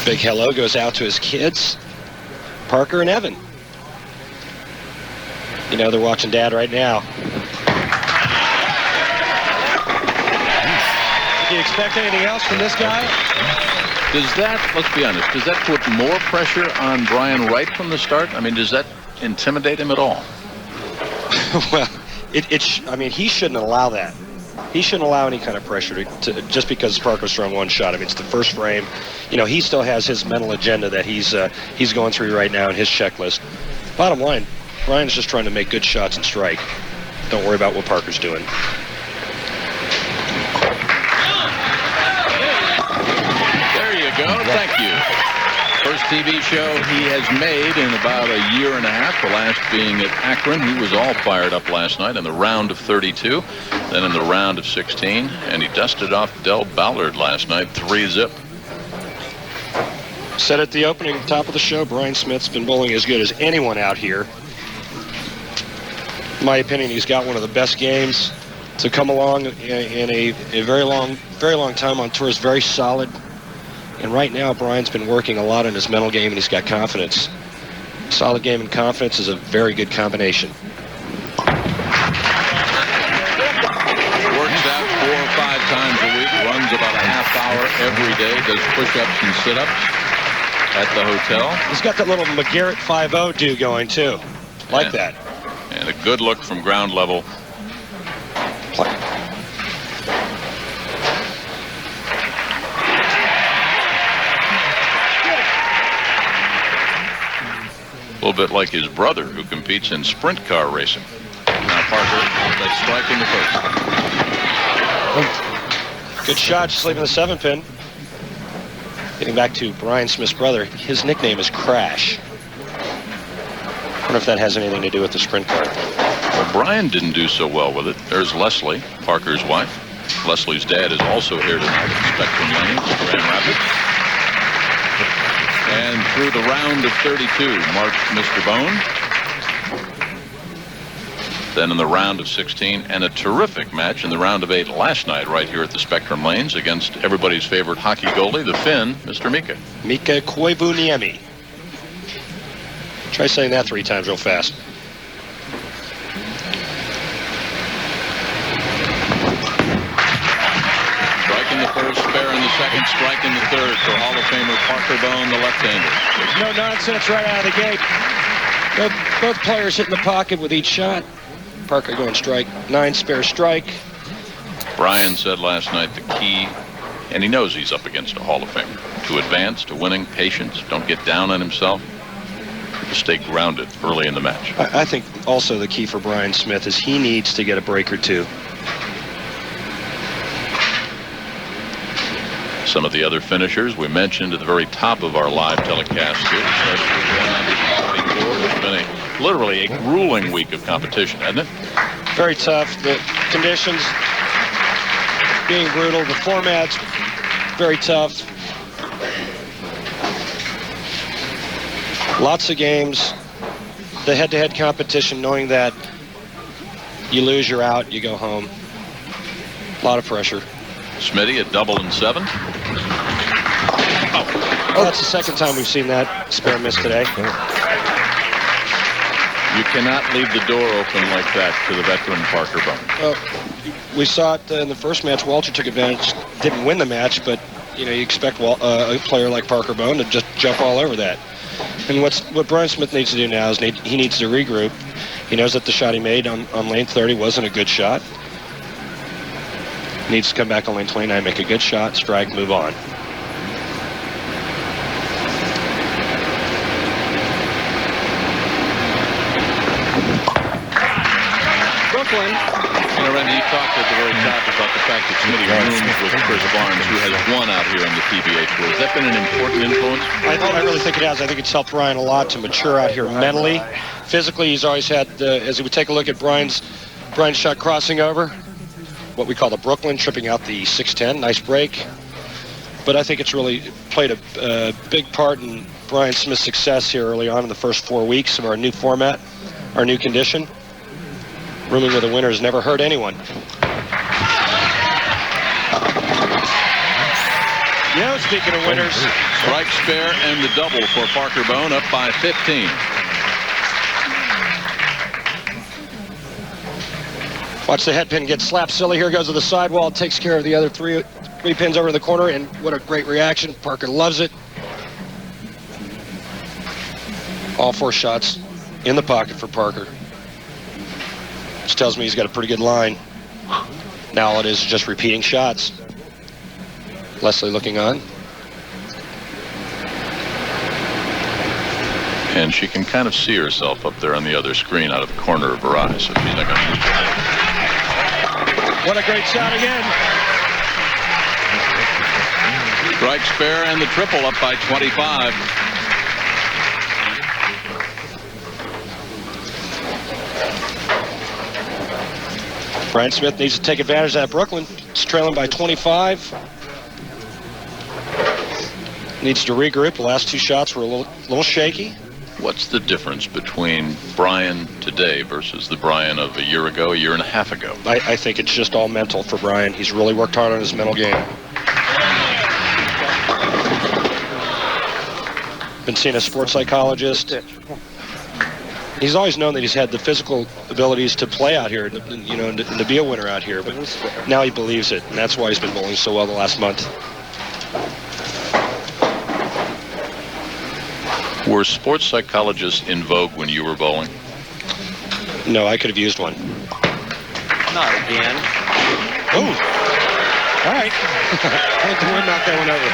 Big hello goes out to his kids, Parker and Evan. You know, they're watching Dad right now. Do you expect anything else from this guy? Does that, let's be honest, does that put more pressure on Bryon right from the start? I mean, does that intimidate him at all? Well, I mean, he shouldn't allow that. He shouldn't allow any kind of pressure to just because Parker's thrown one shot. I mean, it's the first frame. You know, he still has his mental agenda that he's going through right now in his checklist. Bottom line, Bryon's just trying to make good shots and strike. Don't worry about what Parker's doing. There you go. Thank you. First TV show he has made in about a year and a half, the last being at Akron. He was all fired up last night in the round of 32, then in the round of 16, and he dusted off Del Ballard last night, 3-zip. Said at the opening, top of the show, Bryon Smith's been bowling as good as anyone out here. In my opinion, he's got one of the best games to come along in a very long time on tour. Is very solid. And right now, Bryon's been working a lot on his mental game, and he's got confidence. Solid game and confidence is a very good combination. Works out 4 or 5 times a week, runs about a half hour every day, does push-ups and sit-ups at the hotel. He's got that little McGarrett 5-0 do going, too. Like that. And a good look from ground level. A little bit like his brother, who competes in sprint car racing. Now Parker, they strike in the first. Good shot, just leaving the 7-pin. Getting back to Bryon Smith's brother, his nickname is Crash. I wonder if that has anything to do with the sprint car. Well, Bryon didn't do so well with it. There's Leslie, Parker's wife. Leslie's dad is also here tonight at Spectrum Lanes, Grand Rapids. And through the round of 32, marched Mr. Bohn. Then in the round of 16, and a terrific match in the round of 8 last night right here at the Spectrum Lanes against everybody's favorite hockey goalie, the Finn, Mr. Mika. Mika Koivuniemi. Try saying that 3 times real fast. Strike in the first, spare in the second, strike in the third for Hall of Famer Parker Bohn, the left-hander. No nonsense right out of the gate. Both players hitting the pocket with each shot. Parker going strike 9, spare strike. Bryon said last night the key, and he knows he's up against a Hall of Famer, to advance, to winning, patience, don't get down on himself, to stay grounded early in the match. I think also the key for Bryon Smith is he needs to get a break or two. Some of the other finishers we mentioned at the very top of our live telecast here. It's been literally a grueling week of competition, hasn't it? Very tough. The conditions being brutal. The format's very tough. Lots of games. The head-to-head competition, knowing that you lose, you're out, you go home. A lot of pressure. Smitty at double and 7. Oh, that's the second time we've seen that spare miss today. You cannot leave the door open like that to the veteran Parker Bohn. Well, we saw it in the first match. Walter took advantage, didn't win the match, but you know you expect a player like Parker Bohn to just jump all over that. And what Bryon Smith needs to do now is he needs to regroup. He knows that the shot he made on lane 30 wasn't a good shot. Needs to come back on lane 29, make a good shot, strike, move on. Brooklyn. You know, Randy, you talked at the very top about the fact that Smitty rooms with Chris Barnes, who has won out here on the PBA Tour. Has that been an important influence? I really think it has. I think it's helped Bryon a lot to mature out here mentally. Physically, he's always had, as we take a look at Bryon's shot crossing over, what we call the Brooklyn, tripping out the 610. Nice break. But I think it's really played a big part in Bryon Smith's success here early on in the first 4 weeks of our new format, our new condition. Rooming with a winner has never hurt anyone. Yeah, speaking of winners. Strike, spare, and the double for Parker Bohn, up by 15. Watch the head pin get slapped silly. Here goes to the sidewall. Takes care of the other three pins over in the corner, and what a great reaction. Parker loves it. All 4 shots in the pocket for Parker. Which tells me he's got a pretty good line. Now all it is just repeating shots. Leslie looking on. And she can kind of see herself up there on the other screen out of the corner of her eye, so she's not going to. What a great shot again. Strike, spare, and the triple, up by 25. Bryan Smith needs to take advantage of that. Brooklyn is trailing by 25. Needs to regroup. The last 2 shots were a little shaky. What's the difference between Bryan today versus the Bryan of a year ago, a year and a half ago? I think it's just all mental for Bryan. He's really worked hard on his mental game. Been seeing a sports psychologist. He's always known that he's had the physical abilities to play out here, you know, and to be a winner out here. But now he believes it, and that's why he's been bowling so well the last month. Were sports psychologists in vogue when you were bowling? No, I could have used one. Not again. Oh, all right. I think the wind knocked that one over.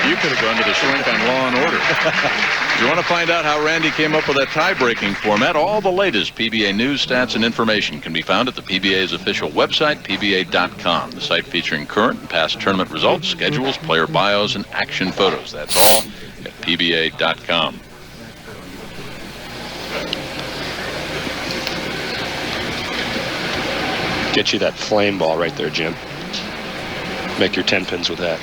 You could have gone to the shrink on Law and Order. If you want to find out how Randy came up with that tie-breaking format, all the latest PBA news, stats, and information can be found at the PBA's official website, pba.com. The site featuring current and past tournament results, schedules, player bios, and action photos. That's all at pba.com. Get you that flame ball right there, Jim. Make your 10 pins with that.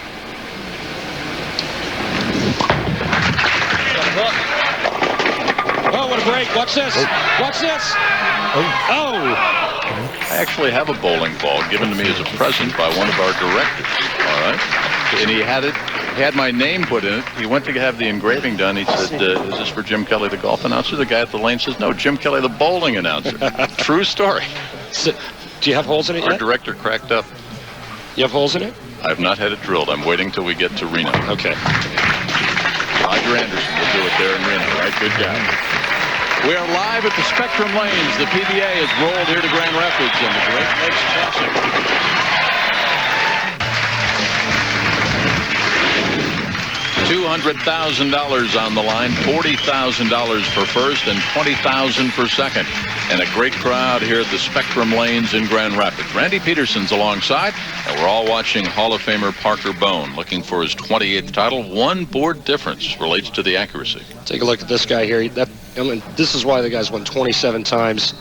Oh, what a break. Watch this. Watch this. Oh. I actually have a bowling ball given to me as a present by one of our directors. All right. And he had my name put in it. He went to have the engraving done. He said, is this for Jim Kelly, the golf announcer? The guy at the lane says, no, Jim Kelly, the bowling announcer. True story. So, do you have holes in it Our yet? director cracked up. You have holes in it? I've not had it drilled. I'm waiting till we get to Reno. Okay. Roger Anderson will do it there in Reno, right? Good job. We are live at the Spectrum Lanes. The PBA has rolled here to Grand Rapids in the Great Lakes Classic. $200,000 on the line, $40,000 for first and $20,000 for second. And a great crowd here at the Spectrum Lanes in Grand Rapids. Randy Peterson's alongside, and we're all watching Hall of Famer Parker Bohn, looking for his 28th title. 1 board difference relates to the accuracy. Take a look at this guy here. This is why the guy's won 27 times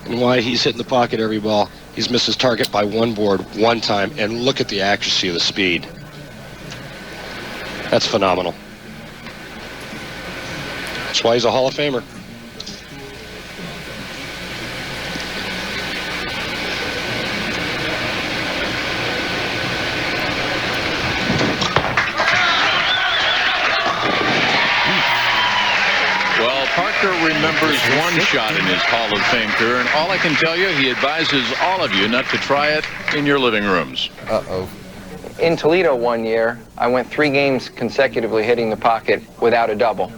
and why he's hitting the pocket every ball. He's missed his target by 1 board 1 time, and look at the accuracy of the speed. That's phenomenal. That's why he's a Hall of Famer. Well, Parker remembers 1 shot in his Hall of Fame career, and all I can tell you, he advises all of you not to try it in your living rooms. Uh-oh. In Toledo one year, I went 3 games consecutively hitting the pocket without a double.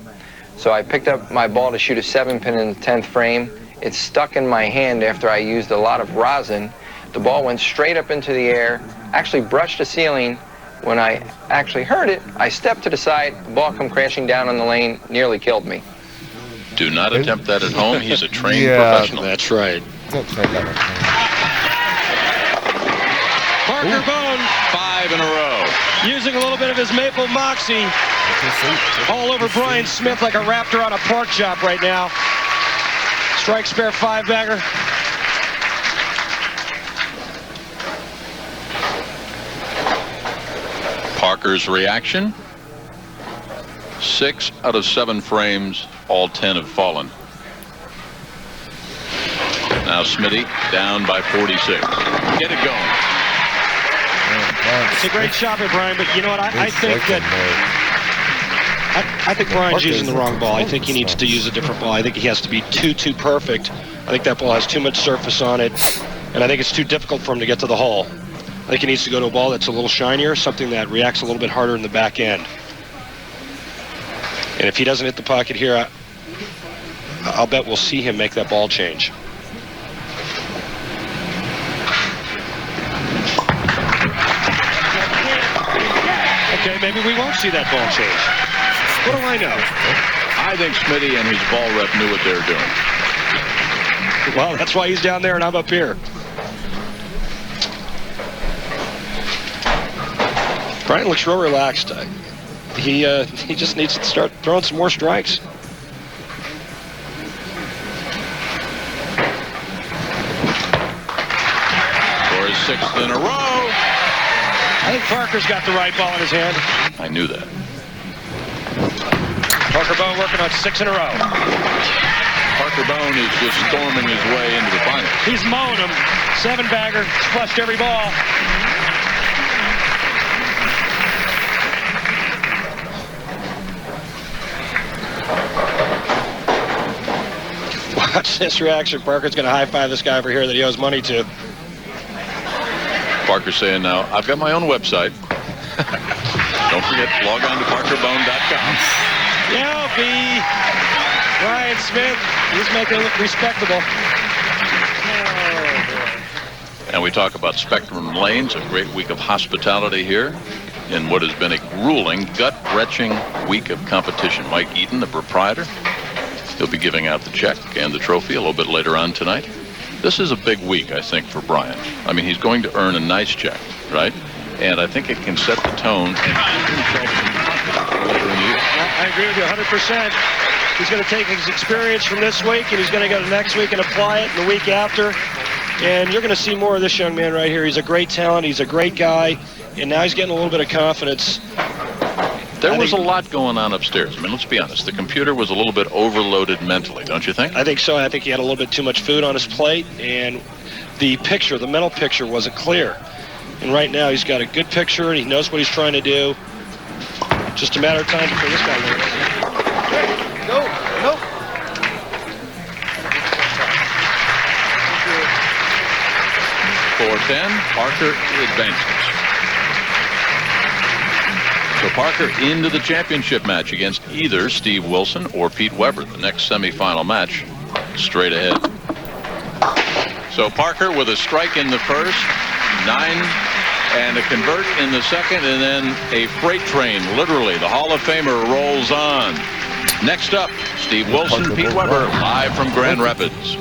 So I picked up my ball to shoot a 7-pin in the 10th frame. It stuck in my hand after I used a lot of rosin. The ball went straight up into the air, actually brushed the ceiling. When I actually heard it, I stepped to the side, the ball come crashing down on the lane, nearly killed me. Do not attempt that at home. He's a trained professional. That's right. Don't try that. Parker Bohn 5 in a row. using a little bit of his maple moxie all over Bryan Smith like a raptor on a pork chop right now. Strike, spare, 5-bagger. Parker's reaction. 6 out of 7 frames, all 10 have fallen. Now Smitty down by 46. Get it going. It's a great shot by Bryon, but you know what? I think that I think Bryon's using the wrong ball. I think he needs to use a different ball. I think he has to be too perfect. I think that ball has too much surface on it, and I think it's too difficult for him to get to the hole. I think he needs to go to a ball that's a little shinier, something that reacts a little bit harder in the back end. And if he doesn't hit the pocket here, I'll bet we'll see him make that ball change. Okay, maybe we won't see that ball change. What do I know? I think Smitty and his ball rep knew what they were doing. Well, that's why he's down there and I'm up here. Bryon looks real relaxed. He just needs to start throwing some more strikes. For his 6th in a row. I think Parker's got the right ball in his hand. I knew that. Parker Bohn working on 6 in a row. Parker Bohn is just storming his way into the final. He's mowing them. 7-bagger, flushed every ball. Watch this reaction. Parker's going to high-five this guy over here that he owes money to. Parker's saying now, I've got my own website. Don't forget, log on to parkerbone.com. Yeah, Bryon Smith, he's making it look respectable. Oh, and we talk about Spectrum Lanes, a great week of hospitality here in what has been a grueling, gut-wrenching week of competition. Mike Eaton, the proprietor, he'll be giving out the check and the trophy a little bit later on tonight. This is a big week, I think, for Bryon. I mean, he's going to earn a nice check, right? And I think it can set the tone and keep himself later in the year. I agree with you 100%. He's going to take his experience from this week, and he's going to go to next week and apply it the week after. And you're going to see more of this young man right here. He's a great talent. He's a great guy. And now he's getting a little bit of confidence. There was a lot going on upstairs. I mean, let's be honest. The computer was a little bit overloaded mentally, don't you think? I think so. I think he had a little bit too much food on his plate, and the mental picture wasn't clear. And right now he's got a good picture, and he knows what he's trying to do. Just a matter of time before this guy learns. Go. 4-10, Parker advances. So Parker into the championship match against either Steve Wilson or Pete Weber. The next semifinal match straight ahead. So Parker with a strike in the first, 9 and a convert in the second, and then a freight train, literally. The Hall of Famer rolls on. Next up, Steve Wilson, Pete Weber, live from Grand Rapids.